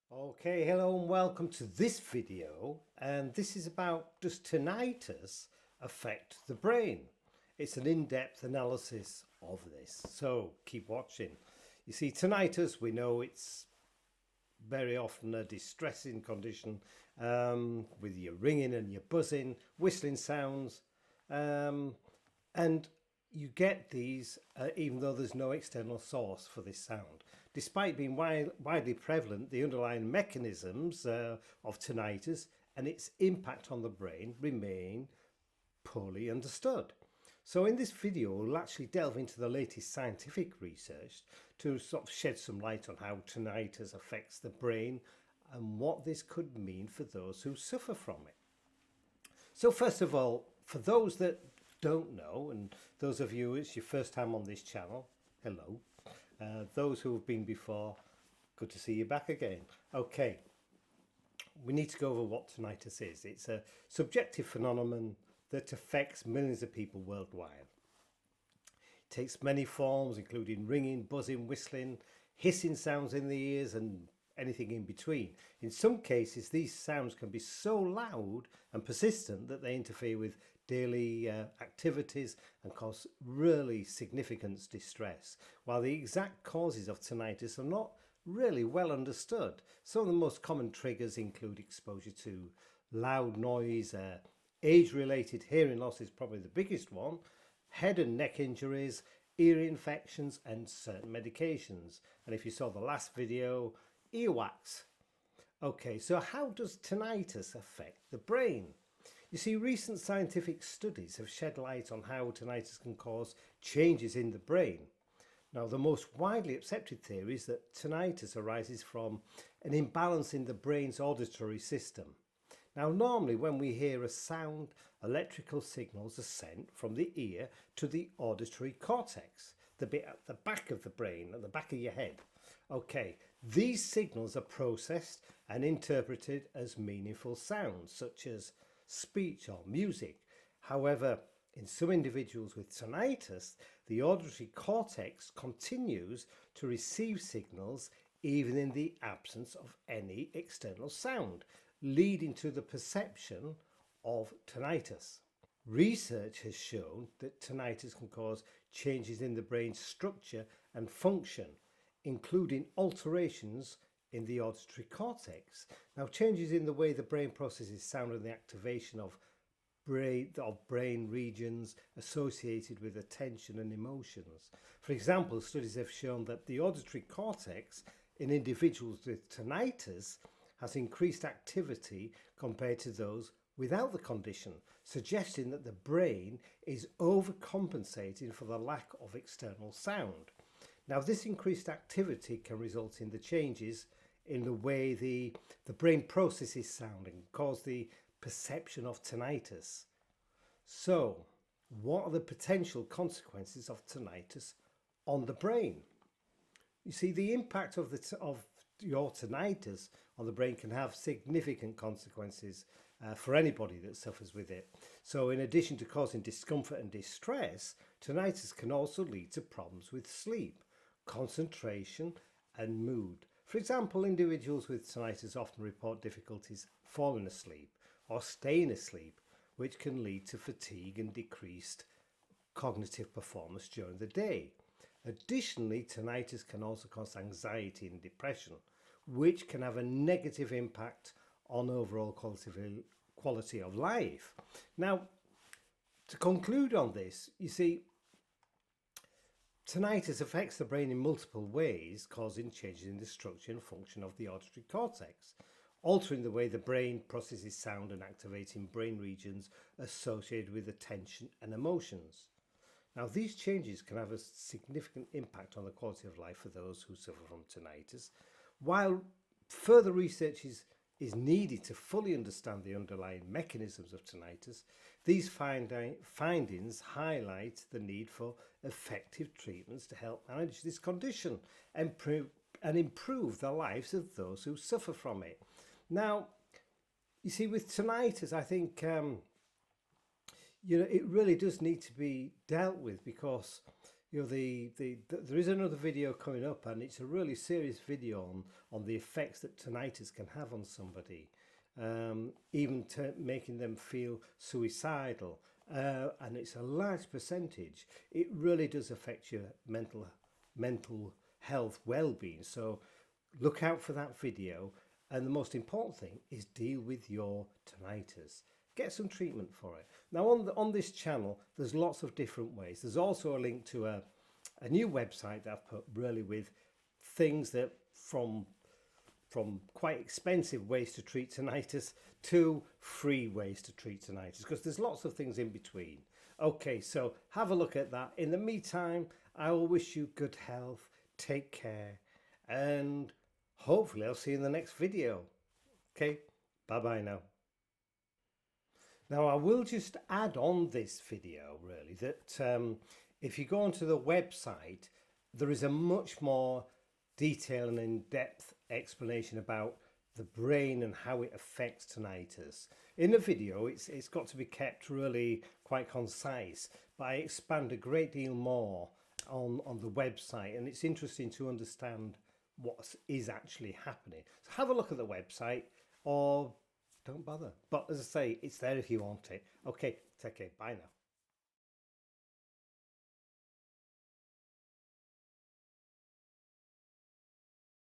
Okay, hello and welcome to this video, and this is about, does tinnitus affect the brain? It's an in-depth analysis of this, so keep watching. You see, tinnitus, we know it's very often a distressing condition with your ringing and your buzzing, whistling sounds, and you get these even though there's no external source for this sound. Despite being widely prevalent, the underlying mechanisms of tinnitus and its impact on the brain remain poorly understood. So in this video, we'll actually delve into the latest scientific research to sort of shed some light on how tinnitus affects the brain and what this could mean for those who suffer from it. So first of all, for those that don't know, and those of you it's your first time on this channel, hello. Those who have been before, good to see you back again. Okay, we need to go over what tinnitus is. It's a subjective phenomenon that affects millions of people worldwide. It takes many forms, including ringing, buzzing, whistling, hissing sounds in the ears, and anything in between. In some cases, these sounds can be so loud and persistent that they interfere with daily activities and cause really significant distress. While the exact causes of tinnitus are not really well understood, some of the most common triggers include exposure to loud noise, age-related hearing loss is probably the biggest one, head and neck injuries, ear infections, and certain medications. And if you saw the last video, earwax. Okay, so how does tinnitus affect the brain? You see, recent scientific studies have shed light on how tinnitus can cause changes in the brain. Now, the most widely accepted theory is that tinnitus arises from an imbalance in the brain's auditory system. Now, normally when we hear a sound, electrical signals are sent from the ear to the auditory cortex, the bit at the back of the brain, at the back of your head. Okay, these signals are processed and interpreted as meaningful sounds, such as speech or music. However, in some individuals with tinnitus, the auditory cortex continues to receive signals even in the absence of any external sound, leading to the perception of tinnitus. Research has shown that tinnitus can cause changes in the brain's structure and function, including alterations in the auditory cortex. Now, changes in the way the brain processes sound and the activation of brain regions associated with attention and emotions. For example, studies have shown that the auditory cortex in individuals with tinnitus has increased activity compared to those without the condition, suggesting that the brain is overcompensating for the lack of external sound. Now, this increased activity can result in the changes in the way the brain processes sound and cause the perception of tinnitus. So, what are the potential consequences of tinnitus on the brain? You see, the impact of your tinnitus on the brain can have significant consequences for anybody that suffers with it. So in addition to causing discomfort and distress, tinnitus can also lead to problems with sleep, concentration, and mood. For example, individuals with tinnitus often report difficulties falling asleep or staying asleep, which can lead to fatigue and decreased cognitive performance during the day. Additionally, tinnitus can also cause anxiety and depression, which can have a negative impact on overall quality of life. Now, to conclude on this, you see, tinnitus affects the brain in multiple ways, causing changes in the structure and function of the auditory cortex, altering the way the brain processes sound and activating brain regions associated with attention and emotions. Now, these changes can have a significant impact on the quality of life for those who suffer from tinnitus. While further research is needed to fully understand the underlying mechanisms of tinnitus, these findings highlight the need for effective treatments to help manage this condition and improve the lives of those who suffer from it. Now, you see, with tinnitus, I think it really does need to be dealt with, because You know, there is another video coming up, and it's a really serious video on the effects that tinnitus can have on somebody, even making them feel suicidal. And it's a large percentage. It really does affect your mental health well-being. So look out for that video. And the most important thing is deal with your tinnitus. Get some treatment for it. Now on this channel, there's lots of different ways. There's also a link to a new website that I've put really with things that from quite expensive ways to treat tinnitus to free ways to treat tinnitus, because there's lots of things in between. Okay, so have a look at that. In the meantime, I will wish you good health, take care, and hopefully I'll see you in the next video. Okay, bye-bye now. Now I will just add on this video really that if you go onto the website, there is a much more detailed and in-depth explanation about the brain and how it affects tinnitus. In the video, it's got to be kept really quite concise, but I expand a great deal more on the website, and it's interesting to understand what is actually happening. So have a look at the website, or don't bother. But as I say, it's there if you want it. Okay, take care. Bye now.